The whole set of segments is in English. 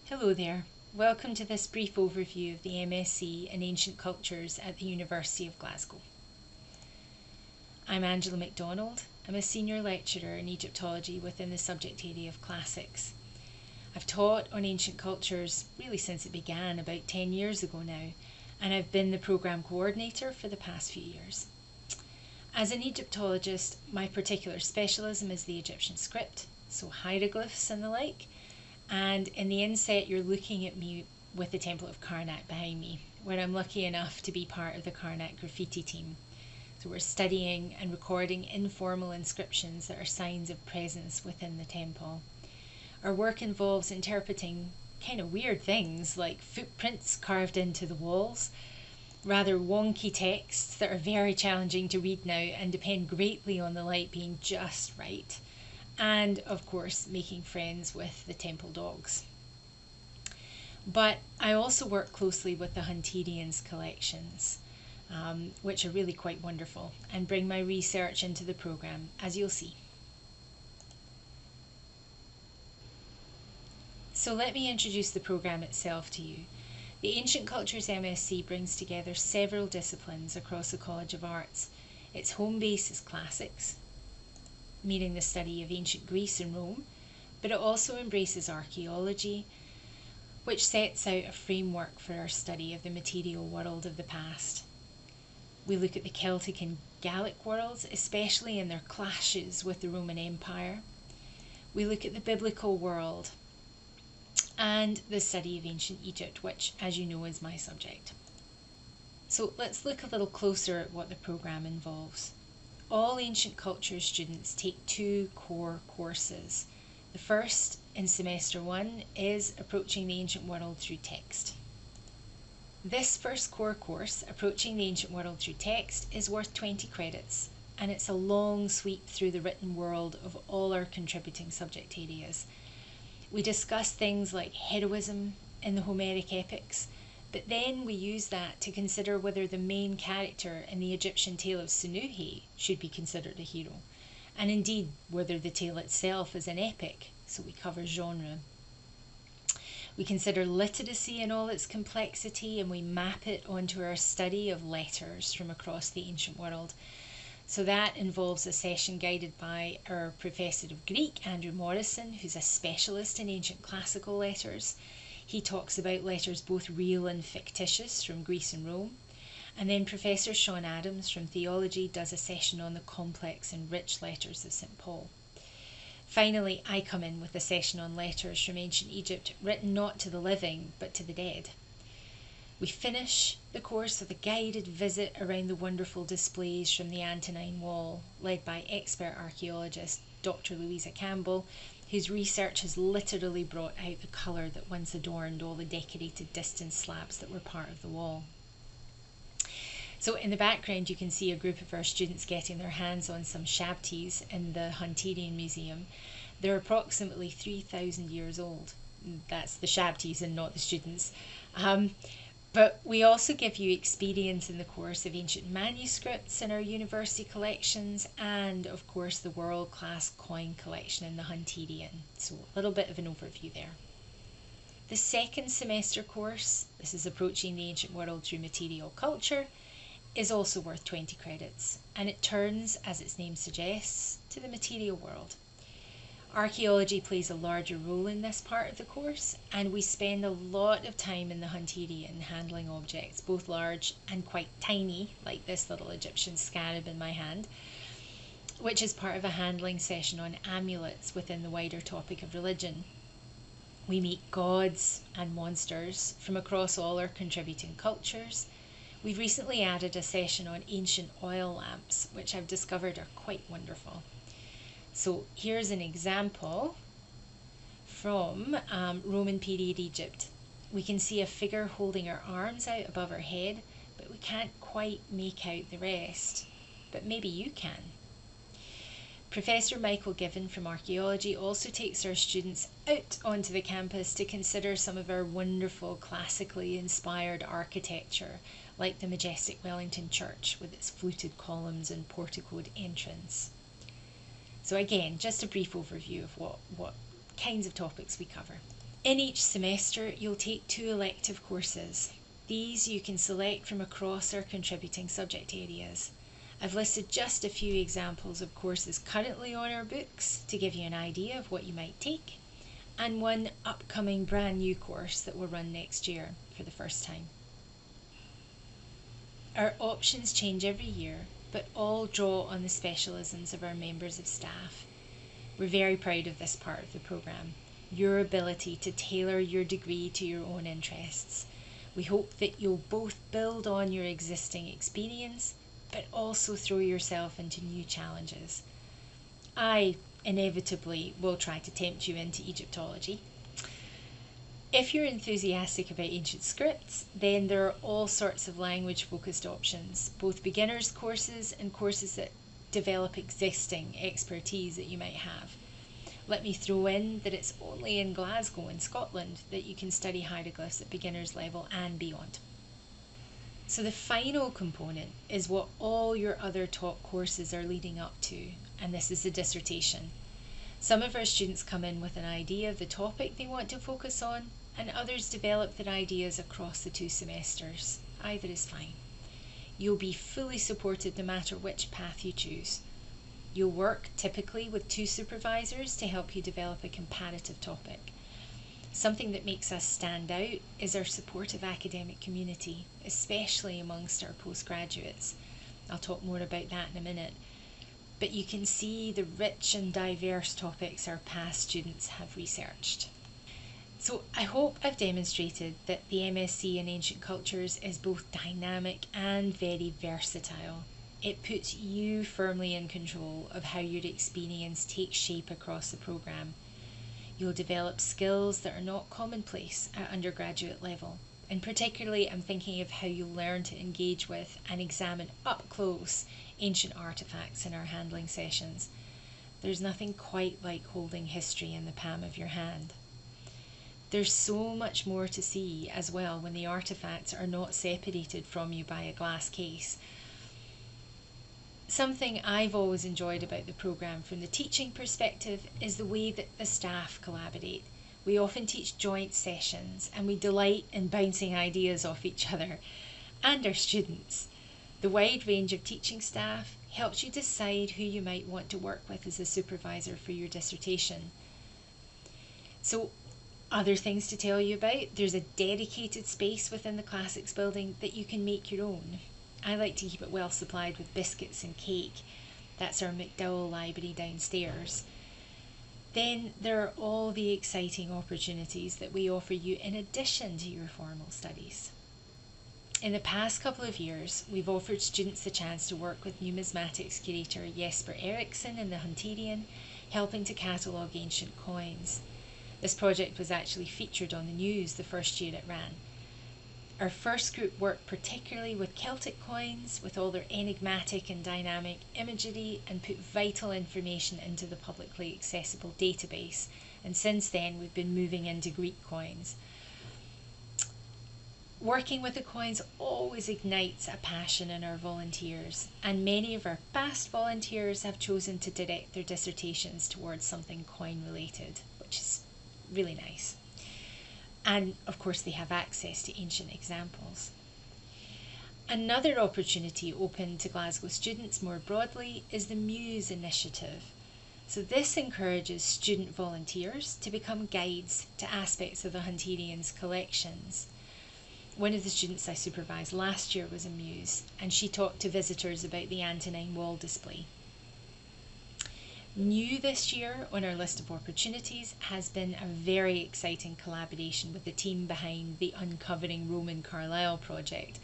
Hello there. Welcome to this brief overview of the MSc in Ancient Cultures at the University of Glasgow. I'm Angela MacDonald. I'm a senior lecturer in Egyptology within the subject area of classics. I've taught on ancient cultures really since it began about 10 years ago now, and I've been the programme coordinator for the past few years. As an Egyptologist, my particular specialism is the Egyptian script, so hieroglyphs and the like. And in the inset, you're looking at me with the Temple of Karnak behind me, where I'm lucky enough to be part of the Karnak graffiti team. So we're studying and recording informal inscriptions that are signs of presence within the temple. Our work involves interpreting kind of weird things like footprints carved into the walls, rather wonky texts that are very challenging to read now and depend greatly on the light being just right, and of course making friends with the temple dogs. But I also work closely with the Hunterians collections, which are really quite wonderful, and bring my research into the programme, as you'll see. So let me introduce the programme itself to you. The Ancient Cultures MSc brings together several disciplines across the College of Arts. Its home base is classics, meaning the study of ancient Greece and Rome, but it also embraces archaeology, which sets out a framework for our study of the material world of the past. We look at the Celtic and Gaelic worlds, especially in their clashes with the Roman Empire. We look at the biblical world and the study of ancient Egypt, which, as you know, is my subject. So let's look a little closer at what the programme involves. All ancient culture students take two core courses. The first, in semester 1, is Approaching the Ancient World Through Text. This first core course, Approaching the Ancient World Through Text, is worth 20 credits, and it's a long sweep through the written world of all our contributing subject areas. We discuss things like heroism in the Homeric epics, but then we use that to consider whether the main character in the Egyptian tale of Sunuhi should be considered a hero, and indeed whether the tale itself is an epic, so we cover genre. We consider literacy in all its complexity, and we map it onto our study of letters from across the ancient world. So that involves a session guided by our Professor of Greek, Andrew Morrison, who's a specialist in ancient classical letters. He talks about letters both real and fictitious from Greece and Rome. And then Professor Sean Adams from Theology does a session on the complex and rich letters of St. Paul. Finally, I come in with a session on letters from ancient Egypt, written not to the living, but to the dead. We finish the course with a guided visit around the wonderful displays from the Antonine Wall, led by expert archaeologist Dr. Louisa Campbell, whose research has literally brought out the colour that once adorned all the decorated distance slabs that were part of the wall. So in the background you can see a group of our students getting their hands on some shabties in the Hunterian Museum. They're approximately 3,000 years old. That's the shabties and not the students. But we also give you experience in the course of ancient manuscripts in our university collections and, of course, the world-class coin collection in the Hunterian. So a little bit of an overview there. The second semester course, this is Approaching the Ancient World Through Material Culture, is also worth 20 credits, and it turns, as its name suggests, to the material world. Archaeology plays a larger role in this part of the course, and we spend a lot of time in the Hunterian handling objects, both large and quite tiny, like this little Egyptian scarab in my hand, which is part of a handling session on amulets within the wider topic of religion. We meet gods and monsters from across all our contributing cultures. We've recently added a session on ancient oil lamps, which I've discovered are quite wonderful. So here's an example from Roman period Egypt. We can see a figure holding her arms out above her head, but we can't quite make out the rest. But maybe you can. Professor Michael Given from Archaeology also takes our students out onto the campus to consider some of our wonderful classically inspired architecture, like the majestic Wellington Church with its fluted columns and porticoed entrance. So again, just a brief overview of what kinds of topics we cover. In each semester, you'll take 2 elective courses. These you can select from across our contributing subject areas. I've listed just a few examples of courses currently on our books to give you an idea of what you might take, and one upcoming brand new course that will run next year for the first time. Our options change every year, but all draw on the specialisms of our members of staff. We're very proud of this part of the programme, your ability to tailor your degree to your own interests. We hope that you'll both build on your existing experience, but also throw yourself into new challenges. I inevitably will try to tempt you into Egyptology. If you're enthusiastic about ancient scripts, then there are all sorts of language-focused options, both beginners courses and courses that develop existing expertise that you might have. Let me throw in that it's only in Glasgow in Scotland that you can study hieroglyphs at beginner's level and beyond. So the final component is what all your other taught courses are leading up to, and this is the dissertation. Some of our students come in with an idea of the topic they want to focus on, and others develop their ideas across the 2 semesters. Either is fine. You'll be fully supported no matter which path you choose. You'll work typically with 2 supervisors to help you develop a comparative topic. Something that makes us stand out is our supportive academic community, especially amongst our postgraduates. I'll talk more about that in a minute. But you can see the rich and diverse topics our past students have researched. So I hope I've demonstrated that the MSc in Ancient Cultures is both dynamic and very versatile. It puts you firmly in control of how your experience takes shape across the programme. You'll develop skills that are not commonplace at undergraduate level, and particularly I'm thinking of how you'll learn to engage with and examine up close ancient artefacts in our handling sessions. There's nothing quite like holding history in the palm of your hand. There's so much more to see as well when the artefacts are not separated from you by a glass case. Something I've always enjoyed about the programme from the teaching perspective is the way that the staff collaborate. We often teach joint sessions and we delight in bouncing ideas off each other and our students. The wide range of teaching staff helps you decide who you might want to work with as a supervisor for your dissertation. So, other things to tell you about, there's a dedicated space within the Classics building that you can make your own. I like to keep it well supplied with biscuits and cake. That's our McDowell library downstairs. Then there are all the exciting opportunities that we offer you in addition to your formal studies. In the past couple of years, we've offered students the chance to work with numismatics curator Jesper Eriksson in the Hunterian, helping to catalogue ancient coins. This project was actually featured on the news the first year it ran. Our first group worked particularly with Celtic coins, with all their enigmatic and dynamic imagery, and put vital information into the publicly accessible database. And since then, we've been moving into Greek coins. Working with the coins always ignites a passion in our volunteers, and many of our past volunteers have chosen to direct their dissertations towards something coin related, which is really nice. And of course they have access to ancient examples. Another opportunity open to Glasgow students more broadly is the MuSE initiative. So this encourages student volunteers to become guides to aspects of the Hunterian's collections. One of the students I supervised last year was a MuSE, and she talked to visitors about the Antonine Wall display. New this year on our list of opportunities has been a very exciting collaboration with the team behind the Uncovering Roman Carlisle project.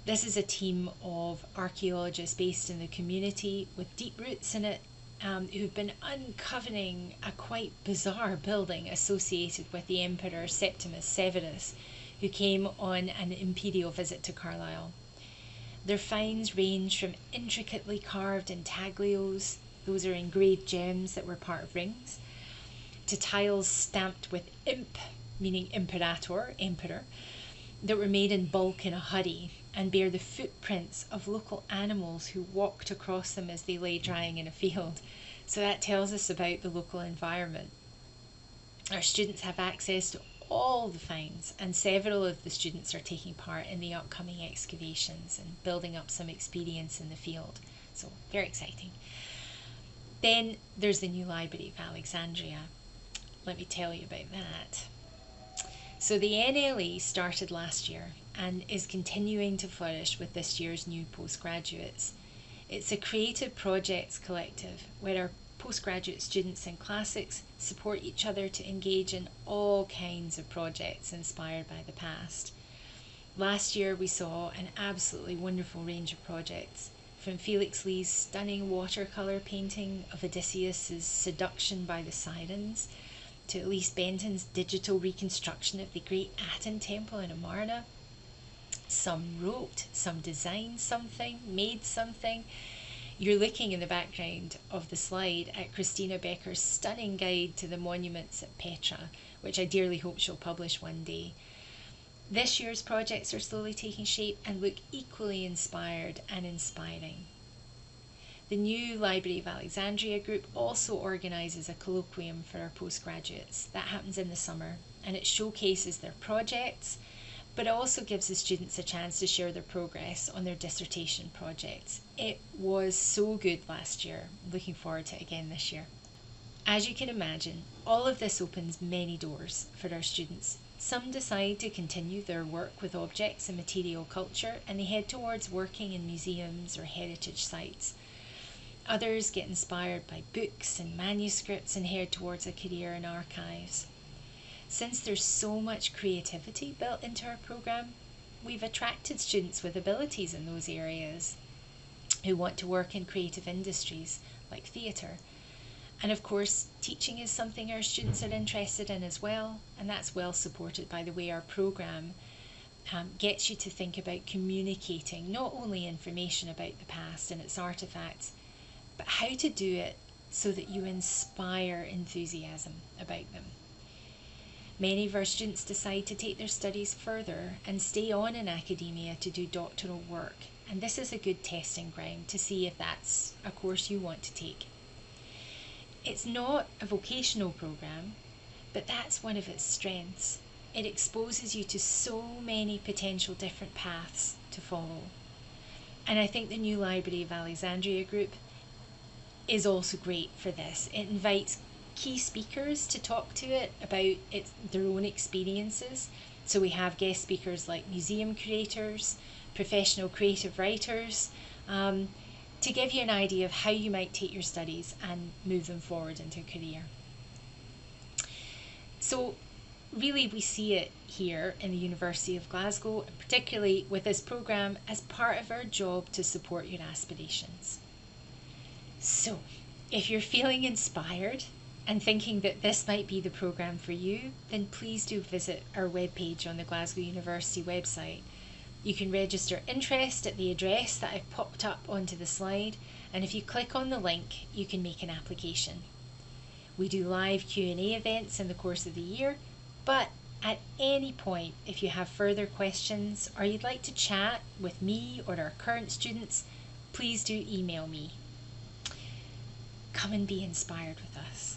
This is a team of archaeologists based in the community with deep roots in it, who've been uncovering a quite bizarre building associated with the Emperor Septimus Severus, who came on an imperial visit to Carlisle. Their finds range from intricately carved intaglios, those are engraved gems that were part of rings, to tiles stamped with imp, meaning imperator, emperor, that were made in bulk in a hurry and bear the footprints of local animals who walked across them as they lay drying in a field. So that tells us about the local environment. Our students have access to all the finds, and several of the students are taking part in the upcoming excavations and building up some experience in the field. So, very exciting. Then there's the new Library of Alexandria. Let me tell you about that. So the NLA started last year and is continuing to flourish with this year's new postgraduates. It's a creative projects collective where our postgraduate students in classics support each other to engage in all kinds of projects inspired by the past. Last year we saw an absolutely wonderful range of projects, from Felix Lee's stunning watercolour painting of Odysseus' seduction by the sirens, to Elise Benton's digital reconstruction of the great Aten temple in Amarna. Some wrote, some designed something, made something. You're looking in the background of the slide at Christina Becker's stunning guide to the monuments at Petra, which I dearly hope she'll publish one day. This year's projects are slowly taking shape and look equally inspired and inspiring. The new Library of Alexandria group also organises a colloquium for our postgraduates. That happens in the summer, and it showcases their projects, but it also gives the students a chance to share their progress on their dissertation projects. It was so good last year. Looking forward to it again this year. As you can imagine, all of this opens many doors for our students. Some decide to continue their work with objects and material culture, and they head towards working in museums or heritage sites. Others get inspired by books and manuscripts and head towards a career in archives. Since there's so much creativity built into our programme, we've attracted students with abilities in those areas who want to work in creative industries like theatre. And of course, teaching is something our students are interested in as well, and that's well supported by the way our programme gets you to think about communicating not only information about the past and its artefacts, but how to do it so that you inspire enthusiasm about them. Many of our students decide to take their studies further and stay on in academia to do doctoral work, and this is a good testing ground to see if that's a course you want to take. It's not a vocational programme, but that's one of its strengths. It exposes you to so many potential different paths to follow. And I think the new Library of Alexandria group is also great for this. It invites key speakers to talk to it about their own experiences. So we have guest speakers like museum curators, professional creative writers, to give you an idea of how you might take your studies and move them forward into a career. So really we see it here in the University of Glasgow, and particularly with this programme, as part of our job to support your aspirations. So, if you're feeling inspired and thinking that this might be the programme for you, then please do visit our webpage on the Glasgow University website. You can register interest at the address that I've popped up onto the slide, and if you click on the link, you can make an application. We do live Q&A events in the course of the year, but at any point, if you have further questions or you'd like to chat with me or our current students, please do email me. Come and be inspired with us.